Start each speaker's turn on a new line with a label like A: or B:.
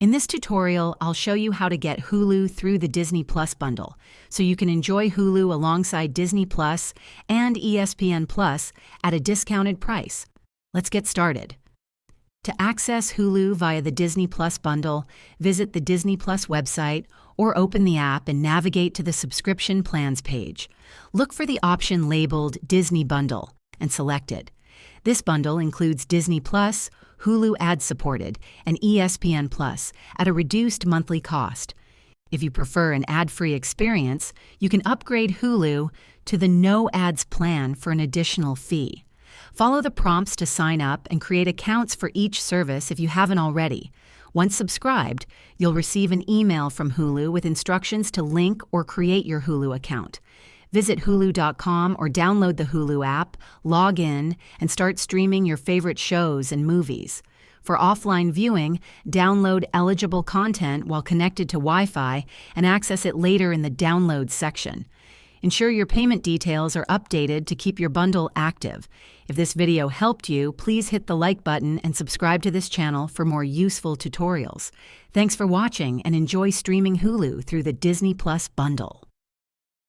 A: In this tutorial, I'll show you how to get Hulu through the Disney Plus bundle, so you can enjoy Hulu alongside Disney Plus and ESPN Plus at a discounted price. Let's get started. To access Hulu via the Disney Plus bundle, visit the Disney Plus website or open the app and navigate to the subscription plans page. Look for the option labeled Disney Bundle and select it. This bundle includes Disney Plus, Hulu ad-supported, and ESPN Plus at a reduced monthly cost. If you prefer an ad-free experience, you can upgrade Hulu to the No Ads plan for an additional fee. Follow the prompts to sign up and create accounts for each service if you haven't already. Once subscribed, you'll receive an email from Hulu with instructions to link or create your Hulu account. Visit Hulu.com or download the Hulu app, log in, and start streaming your favorite shows and movies. For offline viewing, download eligible content while connected to Wi-Fi and access it later in the Downloads section. Ensure your payment details are updated to keep your bundle active. If this video helped you, please hit the like button and subscribe to this channel for more useful tutorials. Thanks for watching and enjoy streaming Hulu through the Disney Plus bundle.